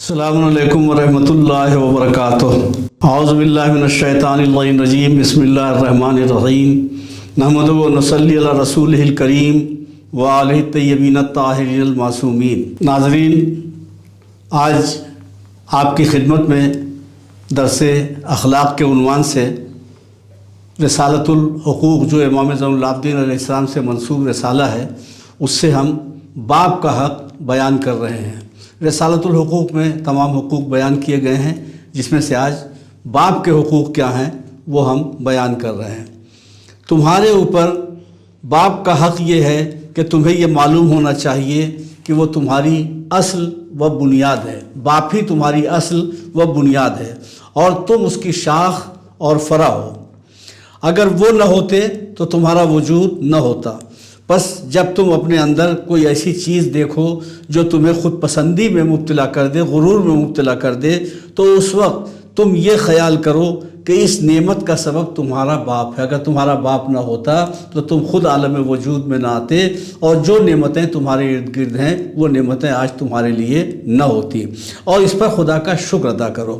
السلام علیکم ورحمۃ اللہ وبرکاتہ۔ اعوذ باللہ من الشیطان الرجیم، بسم اللہ الرحمن الرحیم، نحمدہ و نصلی علی رسولہ الکریم وآلہ الطیبین الطاہرین المعصومین۔ ناظرین، آج آپ کی خدمت میں درس اخلاق کے عنوان سے رسالۃ الحقوق، جو امام زین العابدین علیہ السلام سے منسوب رسالہ ہے، اس سے ہم باپ کا حق بیان کر رہے ہیں۔ رسالۃ الحقوق میں تمام حقوق بیان کیے گئے ہیں، جس میں سے آج باپ کے حقوق کیا ہیں وہ ہم بیان کر رہے ہیں۔ تمہارے اوپر باپ کا حق یہ ہے کہ تمہیں یہ معلوم ہونا چاہیے کہ وہ تمہاری اصل و بنیاد ہے۔ باپ ہی تمہاری اصل و بنیاد ہے اور تم اس کی شاخ اور فرع ہو۔ اگر وہ نہ ہوتے تو تمہارا وجود نہ ہوتا۔ بس جب تم اپنے اندر کوئی ایسی چیز دیکھو جو تمہیں خود پسندی میں مبتلا کر دے، غرور میں مبتلا کر دے، تو اس وقت تم یہ خیال کرو کہ اس نعمت کا سبب تمہارا باپ ہے۔ اگر تمہارا باپ نہ ہوتا تو تم خود عالم وجود میں نہ آتے، اور جو نعمتیں تمہارے ارد گرد ہیں وہ نعمتیں آج تمہارے لیے نہ ہوتی، اور اس پر خدا کا شکر ادا کرو۔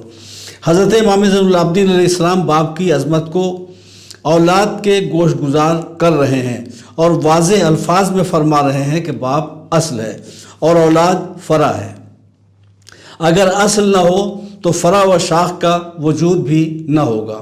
حضرت امام زین العابدین علیہ السلام باپ کی عظمت کو اولاد کے گوش گزار کر رہے ہیں اور واضح الفاظ میں فرما رہے ہیں کہ باپ اصل ہے اور اولاد فرع ہے۔ اگر اصل نہ ہو تو فرع و شاخ کا وجود بھی نہ ہوگا۔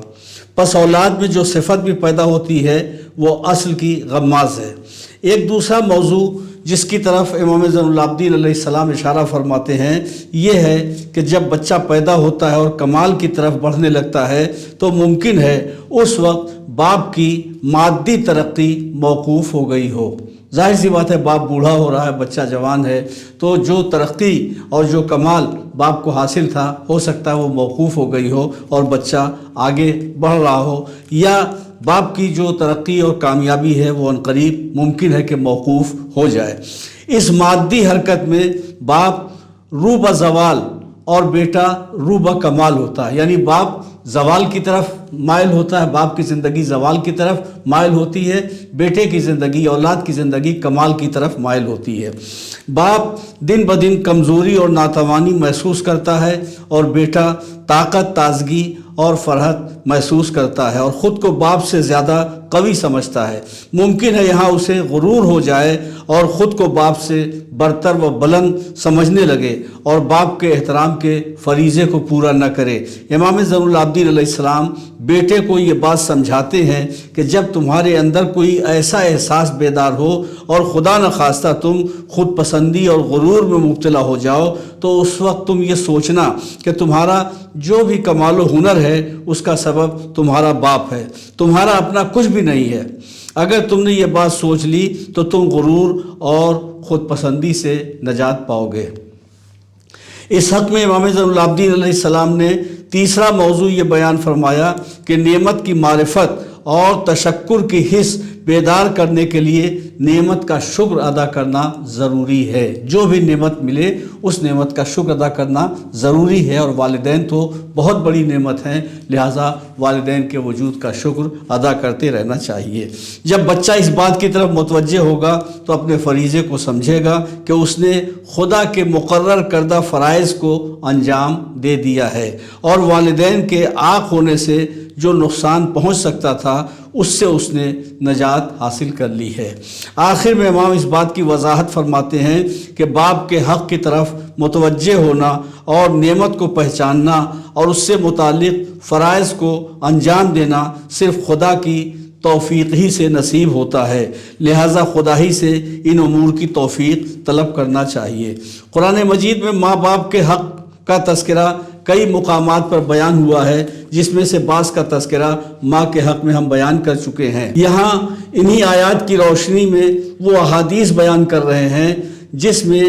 پس اولاد میں جو صفت بھی پیدا ہوتی ہے وہ اصل کی غماز ہے۔ ایک دوسرا موضوع جس کی طرف امام زین العابدین علیہ السلام اشارہ فرماتے ہیں یہ ہے کہ جب بچہ پیدا ہوتا ہے اور کمال کی طرف بڑھنے لگتا ہے تو ممکن ہے اس وقت باپ کی مادی ترقی موقوف ہو گئی ہو۔ ظاہر سی بات ہے، باپ بوڑھا ہو رہا ہے، بچہ جوان ہے، تو جو ترقی اور جو کمال باپ کو حاصل تھا ہو سکتا ہے وہ موقوف ہو گئی ہو اور بچہ آگے بڑھ رہا ہو، یا باپ کی جو ترقی اور کامیابی ہے وہ عنقریب ممکن ہے کہ موقوف ہو جائے۔ اس مادی حرکت میں باپ رو بہ زوال اور بیٹا رو بہ کمال ہوتا ہے، یعنی باپ زوال کی طرف مائل ہوتا ہے، باپ کی زندگی زوال کی طرف مائل ہوتی ہے، بیٹے کی زندگی، اولاد کی زندگی کمال کی طرف مائل ہوتی ہے۔ باپ دن بدن کمزوری اور ناتوانی محسوس کرتا ہے اور بیٹا طاقت، تازگی اور فرحت محسوس کرتا ہے اور خود کو باپ سے زیادہ قوی سمجھتا ہے۔ ممکن ہے یہاں اسے غرور ہو جائے اور خود کو باپ سے برتر و بلند سمجھنے لگے اور باپ کے احترام کے فریضے کو پورا نہ کرے۔ امام زین العابدین علیہ السلام بیٹے کو یہ بات سمجھاتے ہیں کہ جب تمہارے اندر کوئی ایسا احساس بیدار ہو اور خدا نخواستہ تم خود پسندی اور غرور میں مبتلا ہو جاؤ تو اس وقت تم یہ سوچنا کہ تمہارا جو بھی کمال و ہنر ہے اس کا سبب تمہارا باپ ہے، تمہارا اپنا کچھ بھی نہیں ہے۔ اگر تم نے یہ بات سوچ لی تو تم غرور اور خود پسندی سے نجات پاؤ گے۔ اس حق میں امام زین العابدین علیہ السلام نے تیسرا موضوع یہ بیان فرمایا کہ نعمت کی معرفت اور تشکر کی حس بیدار کرنے کے لیے نعمت کا شکر ادا کرنا ضروری ہے۔ جو بھی نعمت ملے اس نعمت کا شکر ادا کرنا ضروری ہے، اور والدین تو بہت بڑی نعمت ہیں، لہٰذا والدین کے وجود کا شکر ادا کرتے رہنا چاہیے۔ جب بچہ اس بات کی طرف متوجہ ہوگا تو اپنے فریضے کو سمجھے گا کہ اس نے خدا کے مقرر کردہ فرائض کو انجام دے دیا ہے، اور والدین کے عاق ہونے سے جو نقصان پہنچ سکتا تھا اس سے اس نے نجات حاصل کر لی ہے۔ آخر میں امام اس بات کی وضاحت فرماتے ہیں کہ باپ کے حق کی طرف متوجہ ہونا اور نعمت کو پہچاننا اور اس سے متعلق فرائض کو انجام دینا صرف خدا کی توفیق ہی سے نصیب ہوتا ہے، لہٰذا خدا ہی سے ان امور کی توفیق طلب کرنا چاہیے۔ قرآن مجید میں ماں باپ کے حق کا تذکرہ کئی مقامات پر بیان ہوا ہے، جس میں سے بعض کا تذکرہ ماں کے حق میں ہم بیان کر چکے ہیں۔ یہاں انہی آیات کی روشنی میں وہ احادیث بیان کر رہے ہیں جس میں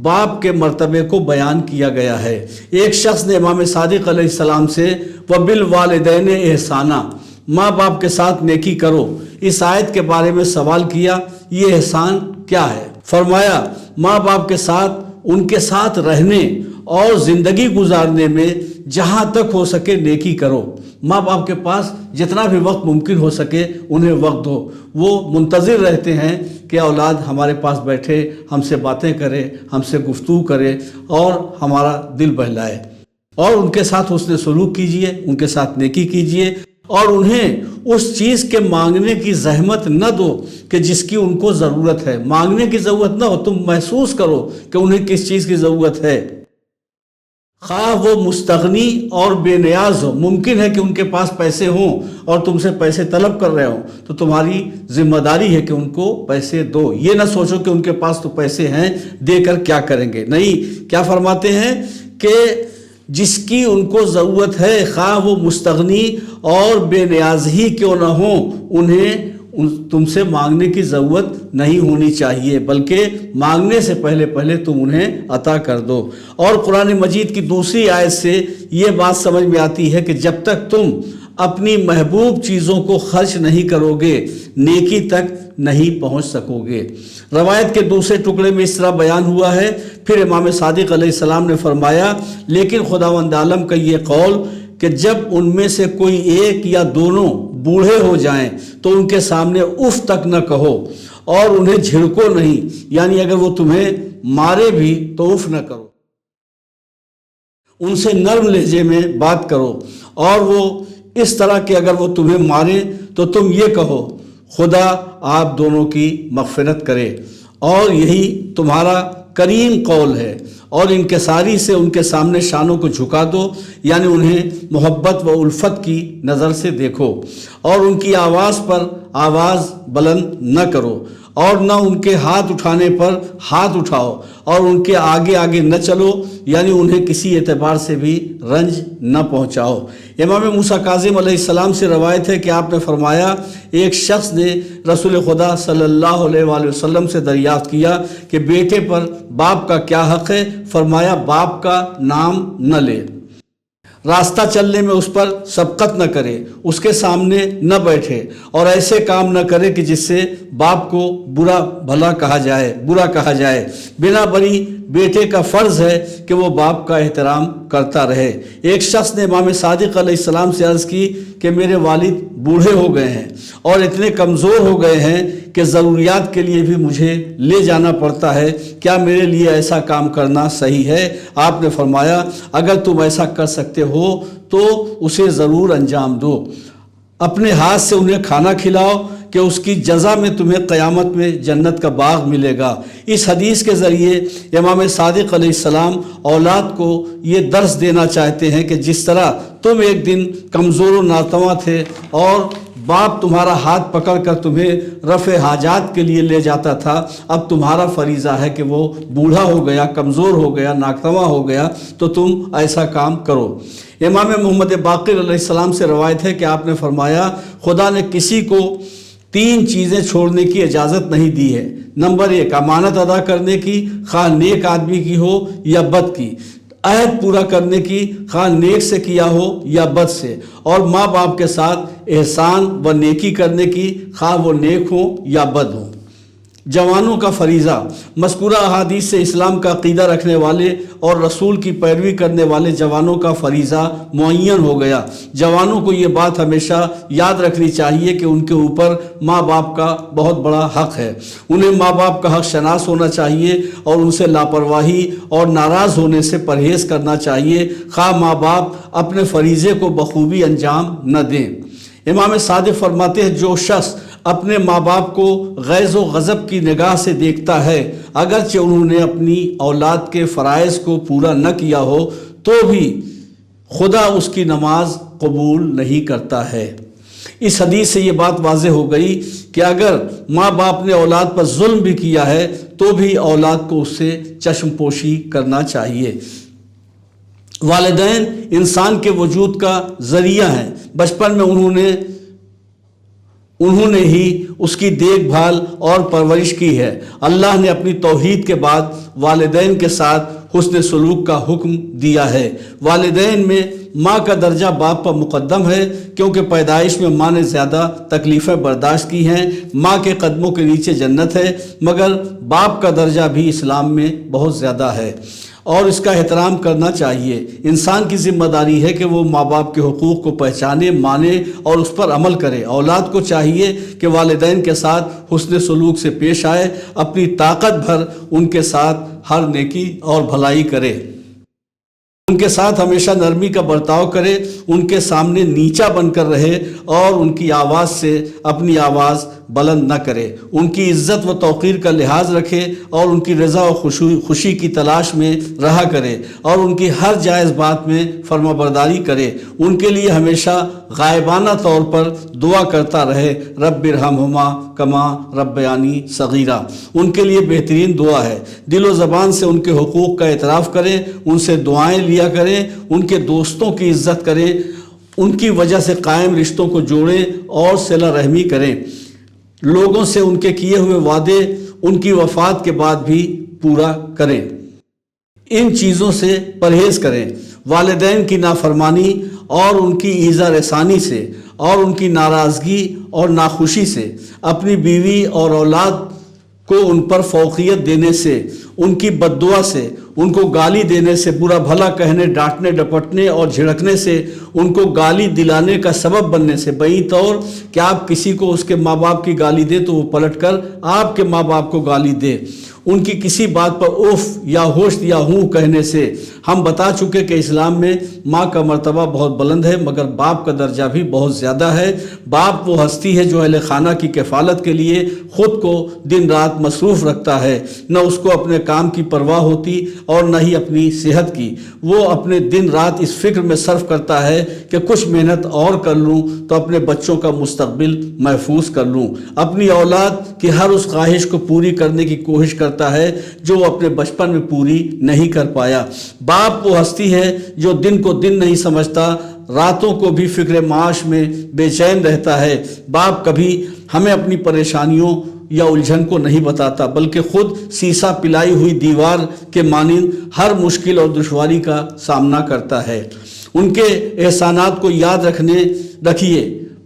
باپ کے مرتبے کو بیان کیا گیا ہے۔ ایک شخص نے امام صادق علیہ السلام سے وَبِالْوَالِدَيْنِ احسانًا، ماں باپ کے ساتھ نیکی کرو، اس آیت کے بارے میں سوال کیا، یہ احسان کیا ہے؟ فرمایا ماں باپ کے ساتھ ان کے ساتھ رہنے اور زندگی گزارنے میں جہاں تک ہو سکے نیکی کرو۔ ماں باپ کے پاس جتنا بھی وقت ممکن ہو سکے انہیں وقت دو۔ وہ منتظر رہتے ہیں کہ اولاد ہمارے پاس بیٹھے، ہم سے باتیں کرے، ہم سے گفتگو کرے اور ہمارا دل بہلائے، اور ان کے ساتھ حسن سلوک کیجئے، ان کے ساتھ نیکی کیجئے، اور انہیں اس چیز کے مانگنے کی زحمت نہ دو کہ جس کی ان کو ضرورت ہے۔ مانگنے کی ضرورت نہ ہو، تم محسوس کرو کہ انہیں کس چیز کی ضرورت ہے۔ خواہ وہ مستغنی اور بے نیاز ہو، ممکن ہے کہ ان کے پاس پیسے ہوں اور تم سے پیسے طلب کر رہے ہوں، تو تمہاری ذمہ داری ہے کہ ان کو پیسے دو۔ یہ نہ سوچو کہ ان کے پاس تو پیسے ہیں، دے کر کیا کریں گے۔ نہیں، کیا فرماتے ہیں کہ جس کی ان کو ضرورت ہے، خواہ وہ مستغنی اور بے نیاز ہی کیوں نہ ہوں، انہیں تم سے مانگنے کی ضرورت نہیں ہونی چاہیے، بلکہ مانگنے سے پہلے تم انہیں عطا کر دو۔ اور قرآن مجید کی دوسری آیت سے یہ بات سمجھ میں آتی ہے کہ جب تک تم اپنی محبوب چیزوں کو خرچ نہیں کرو گے، نیکی تک نہیں پہنچ سکو گے۔ روایت کے دوسرے ٹکڑے میں اس طرح بیان ہوا ہے، پھر امام صادق علیہ السلام نے فرمایا، لیکن خداوند عالم کا یہ قول کہ جب ان میں سے کوئی ایک یا دونوں بوڑھے ہو جائیں تو ان کے سامنے اف تک نہ کہو اور انہیں جھڑکو نہیں، یعنی اگر وہ تمہیں مارے بھی تو اف نہ کرو، ان سے نرم لہجے میں بات کرو، اور وہ اس طرح کہ اگر وہ تمہیں مارے تو تم یہ کہو خدا آپ دونوں کی مغفرت کرے، اور یہی تمہارا کریم قول ہے۔ اور انکساری سے ان کے سامنے شانوں کو جھکا دو، یعنی انہیں محبت و الفت کی نظر سے دیکھو، اور ان کی آواز پر آواز بلند نہ کرو، اور نہ ان کے ہاتھ اٹھانے پر ہاتھ اٹھاؤ، اور ان کے آگے آگے نہ چلو، یعنی انہیں کسی اعتبار سے بھی رنج نہ پہنچاؤ۔ امام موسیٰ کاظم علیہ السلام سے روایت ہے کہ آپ نے فرمایا، ایک شخص نے رسول خدا صلی اللہ علیہ وآلہ وسلم سے دریافت کیا کہ بیٹے پر باپ کا کیا حق ہے؟ فرمایا باپ کا نام نہ لے، راستہ چلنے میں اس پر سبقت نہ کرے، اس کے سامنے نہ بیٹھے، اور ایسے کام نہ کرے کہ جس سے باپ کو برا کہا جائے۔ بنا بری بیٹے کا فرض ہے کہ وہ باپ کا احترام کرتا رہے۔ ایک شخص نے امام صادق علیہ السلام سے عرض کی کہ میرے والد بوڑھے ہو گئے ہیں اور اتنے کمزور ہو گئے ہیں کہ ضروریات کے لیے بھی مجھے لے جانا پڑتا ہے، کیا میرے لیے ایسا کام کرنا صحیح ہے؟ آپ نے فرمایا، اگر تم ایسا کر سکتے ہو تو اسے ضرور انجام دو، اپنے ہاتھ سے انہیں کھانا کھلاؤ کہ اس کی جزا میں تمہیں قیامت میں جنت کا باغ ملے گا۔ اس حدیث کے ذریعے امام صادق علیہ السلام اولاد کو یہ درس دینا چاہتے ہیں کہ جس طرح تم ایک دن کمزور و ناتواں تھے اور باپ تمہارا ہاتھ پکڑ کر تمہیں رفع حاجات کے لیے لے جاتا تھا، اب تمہارا فریضہ ہے کہ وہ بوڑھا ہو گیا، کمزور ہو گیا، ناتواں ہو گیا تو تم ایسا کام کرو۔ امام محمد باقر علیہ السلام سے روایت ہے کہ آپ نے فرمایا، خدا نے کسی کو 3 چیزیں چھوڑنے کی اجازت نہیں دی ہے۔ نمبر 1، امانت ادا کرنے کی، خواہ نیک آدمی کی ہو یا بد کی، عہد پورا کرنے کی، خواہ نیک سے کیا ہو یا بد سے، اور ماں باپ کے ساتھ احسان و نیکی کرنے کی، خواہ وہ نیک ہوں یا بد ہوں۔ جوانوں کا فریضہ، مذکورہ احادیث سے اسلام کا عقیدہ رکھنے والے اور رسول کی پیروی کرنے والے جوانوں کا فریضہ معین ہو گیا۔ جوانوں کو یہ بات ہمیشہ یاد رکھنی چاہیے کہ ان کے اوپر ماں باپ کا بہت بڑا حق ہے۔ انہیں ماں باپ کا حق شناس ہونا چاہیے اور ان سے لاپرواہی اور ناراض ہونے سے پرہیز کرنا چاہیے، خواہ ماں باپ اپنے فریضے کو بخوبی انجام نہ دیں۔ امام صادق فرماتے ہیں، جو شخص اپنے ماں باپ کو غیظ و غضب کی نگاہ سے دیکھتا ہے، اگرچہ انہوں نے اپنی اولاد کے فرائض کو پورا نہ کیا ہو تو بھی خدا اس کی نماز قبول نہیں کرتا ہے۔ اس حدیث سے یہ بات واضح ہو گئی کہ اگر ماں باپ نے اولاد پر ظلم بھی کیا ہے تو بھی اولاد کو اس سے چشم پوشی کرنا چاہیے۔ والدین انسان کے وجود کا ذریعہ ہیں۔ بچپن میں انہوں نے ہی اس کی دیکھ بھال اور پرورش کی ہے۔ اللہ نے اپنی توحید کے بعد والدین کے ساتھ حسن سلوک کا حکم دیا ہے۔ والدین میں ماں کا درجہ باپ پر مقدم ہے، کیونکہ پیدائش میں ماں نے زیادہ تکلیفیں برداشت کی ہیں۔ ماں کے قدموں کے نیچے جنت ہے، مگر باپ کا درجہ بھی اسلام میں بہت زیادہ ہے۔ اور اس کا احترام کرنا چاہیے۔ انسان کی ذمہ داری ہے کہ وہ ماں باپ کے حقوق کو پہچانے، مانے اور اس پر عمل کرے۔ اولاد کو چاہیے کہ والدین کے ساتھ حسن سلوک سے پیش آئے، اپنی طاقت بھر ان کے ساتھ ہر نیکی اور بھلائی کرے، ان کے ساتھ ہمیشہ نرمی کا برتاؤ کرے، ان کے سامنے نیچا بن کر رہے اور ان کی آواز سے اپنی آواز بلند نہ کرے، ان کی عزت و توقیر کا لحاظ رکھے اور ان کی رضا و خوشی کی تلاش میں رہا کرے اور ان کی ہر جائز بات میں فرما برداری کرے، ان کے لیے ہمیشہ غائبانہ طور پر دعا کرتا رہے، رب ارحمہما کما ربیانی صغیرا۔ ان کے لیے بہترین دعا ہے۔ دل و زبان سے ان کے حقوق کا اعتراف کریں، ان سے دعائیں لیا کریں، ان کے دوستوں کی عزت کریں، ان کی وجہ سے قائم رشتوں کو جوڑیں اور صلہ رحمی کریں، لوگوں سے ان کے کیے ہوئے وعدے ان کی وفات کے بعد بھی پورا کریں، ان چیزوں سے پرہیز کریں، والدین کی نافرمانی اور ان کی ایذا رسانی سے اور ان کی ناراضگی اور ناخوشی سے، اپنی بیوی اور اولاد کو ان پر فوقیت دینے سے، ان کی بد دعا سے، ان کو گالی دینے سے، برا بھلا کہنے، ڈانٹنے ڈپٹنے اور جھڑکنے سے، ان کو گالی دلانے کا سبب بننے سے، بعید طور کہ آپ کسی کو اس کے ماں باپ کی گالی دے تو وہ پلٹ کر آپ کے ماں باپ کو گالی دے، ان کی کسی بات پر اف یا ہوش یا ہوں کہنے سے۔ ہم بتا چکے کہ اسلام میں ماں کا مرتبہ بہت بلند ہے، مگر باپ کا درجہ بھی بہت زیادہ ہے۔ باپ وہ ہستی ہے جو اہل خانہ کی کفالت کے لیے خود کو دن رات مصروف رکھتا ہے، نہ اس کو اپنے کام کی پرواہ ہوتی اور نہ ہی اپنی صحت کی۔ وہ اپنے دن رات اس فکر میں صرف کرتا ہے کہ کچھ محنت اور کر لوں تو اپنے بچوں کا مستقبل محفوظ کر لوں، اپنی اولاد کی ہر اس خواہش کو پوری کرنے کی کوشش کرتا ہے جو وہ اپنے بچپن میں پوری نہیں کر پایا۔ باپ وہ ہستی ہے جو دن کو دن نہیں سمجھتا، راتوں کو بھی فکر معاش میں بے چین رہتا ہے۔ باپ کبھی ہمیں اپنی پریشانیوں یا الجھن کو نہیں بتاتا، بلکہ خود سیسا پلائی ہوئی دیوار کے مانند ہر مشکل اور دشواری کا سامنا کرتا ہے۔ ان کے احسانات کو یاد رکھیے،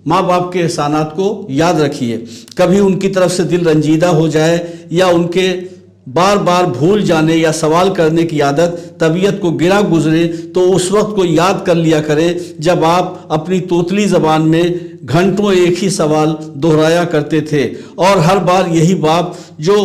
ماں باپ کے احسانات کو یاد رکھیے۔ کبھی ان کی طرف سے دل رنجیدہ ہو جائے یا ان کے بار بار بھول جانے یا سوال کرنے کی عادت طبیعت کو گرا گزرے تو اس وقت کو یاد کر لیا کرے جب آپ اپنی توتلی زبان میں گھنٹوں ایک ہی سوال دہرایا کرتے تھے، اور ہر بار یہی باپ جو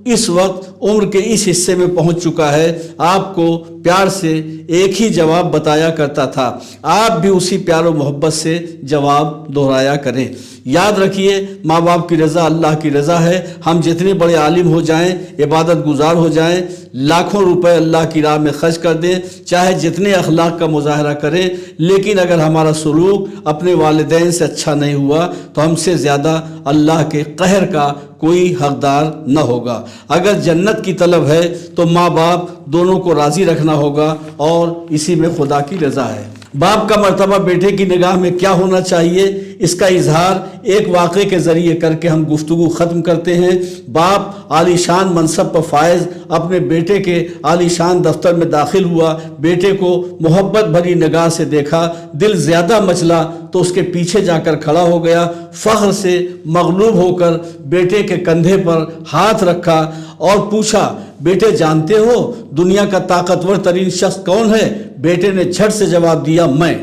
اس وقت عمر کے اس حصے میں پہنچ چکا ہے آپ کو پیار سے ایک ہی جواب بتایا کرتا تھا۔ آپ بھی اسی پیار و محبت سے جواب دہرایا کریں۔ یاد رکھیے، ماں باپ کی رضا اللہ کی رضا ہے۔ ہم جتنے بڑے عالم ہو جائیں، عبادت گزار ہو جائیں، لاکھوں روپے اللہ کی راہ میں خرچ کر دیں، چاہے جتنے اخلاق کا مظاہرہ کریں، لیکن اگر ہمارا سلوک اپنے والدین سے اچھا نہیں ہوا تو ہم سے زیادہ اللہ کے قہر کا کوئی حقدار نہ ہوگا۔ اگر جنت کی طلب ہے تو ماں باپ دونوں کو راضی رکھنا ہوگا، اور اسی میں خدا کی رضا ہے۔ باپ کا مرتبہ بیٹے کی نگاہ میں کیا ہونا چاہیے، اس کا اظہار ایک واقعے کے ذریعے کر کے ہم گفتگو ختم کرتے ہیں۔ باپ عالی شان منصب پر فائز اپنے بیٹے کے عالی شان دفتر میں داخل ہوا، بیٹے کو محبت بھری نگاہ سے دیکھا، دل زیادہ مچلا تو اس کے پیچھے جا کر کھڑا ہو گیا، فخر سے مغلوب ہو کر بیٹے کے کندھے پر ہاتھ رکھا اور پوچھا، بیٹے جانتے ہو دنیا کا طاقتور ترین شخص کون ہے؟ بیٹے نے جھٹ سے جواب دیا، میں۔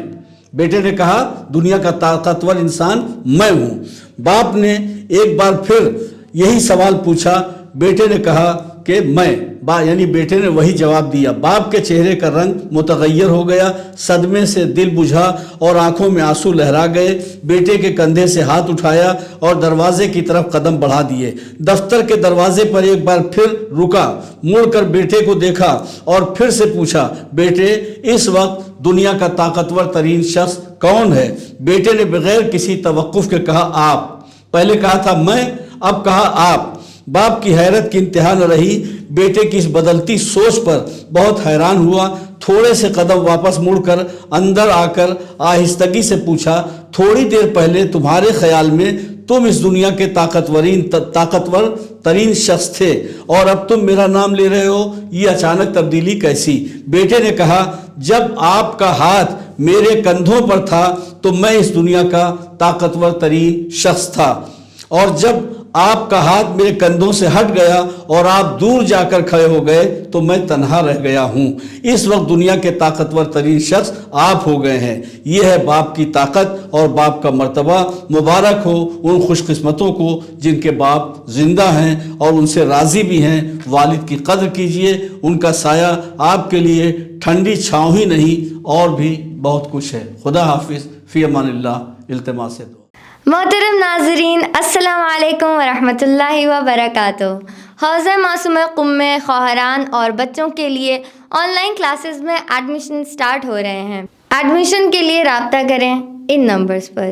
بیٹے نے کہا، دنیا کا طاقتور انسان میں ہوں۔ باپ نے ایک بار پھر یہی سوال پوچھا، بیٹے نے کہا کہ میں، یعنی بیٹے نے وہی جواب دیا۔ باپ کے چہرے کا رنگ متغیر ہو گیا، صدمے سے دل بجھا اور آنکھوں میں آنسو لہرا گئے۔ بیٹے کے کندھے سے ہاتھ اٹھایا اور دروازے کی طرف قدم بڑھا دیے۔ دفتر کے دروازے پر ایک بار پھر رکا، مڑ کر بیٹے کو دیکھا اور پھر سے پوچھا، بیٹے اس وقت دنیا کا طاقتور ترین شخص کون ہے؟ بیٹے نے بغیر کسی توقف کے کہا، آپ۔ پہلے کہا تھا میں، اب کہا آپ۔ باپ کی حیرت کی انتہا نہ رہی، بیٹے کی اس بدلتی سوچ پر بہت حیران ہوا۔ تھوڑے سے قدم واپس مڑ کر اندر آ کر آہستگی سے پوچھا، تھوڑی دیر پہلے تمہارے خیال میں تم اس دنیا کے طاقتور ترین شخص تھے، اور اب تم میرا نام لے رہے ہو، یہ اچانک تبدیلی کیسی؟ بیٹے نے کہا، جب آپ کا ہاتھ میرے کندھوں پر تھا تو میں اس دنیا کا طاقتور ترین شخص تھا، اور جب آپ کا ہاتھ میرے کندھوں سے ہٹ گیا اور آپ دور جا کر کھڑے ہو گئے تو میں تنہا رہ گیا ہوں۔ اس وقت دنیا کے طاقتور ترین شخص آپ ہو گئے ہیں۔ یہ ہے باپ کی طاقت اور باپ کا مرتبہ۔ مبارک ہو ان خوش قسمتوں کو جن کے باپ زندہ ہیں اور ان سے راضی بھی ہیں۔ والد کی قدر کیجئے، ان کا سایہ آپ کے لیے ٹھنڈی چھاؤں ہی نہیں اور بھی بہت کچھ ہے۔ خدا حافظ، فی امان اللہ، التماس دعا۔ محترم ناظرین، السلام علیکم ورحمۃ اللہ وبرکاتہ۔ حوضہ معصومہ قم خواہران اور بچوں کے لیے آن لائن کلاسز میں ایڈمیشن سٹارٹ ہو رہے ہیں۔ ایڈمیشن کے لیے رابطہ کریں ان نمبرز پر۔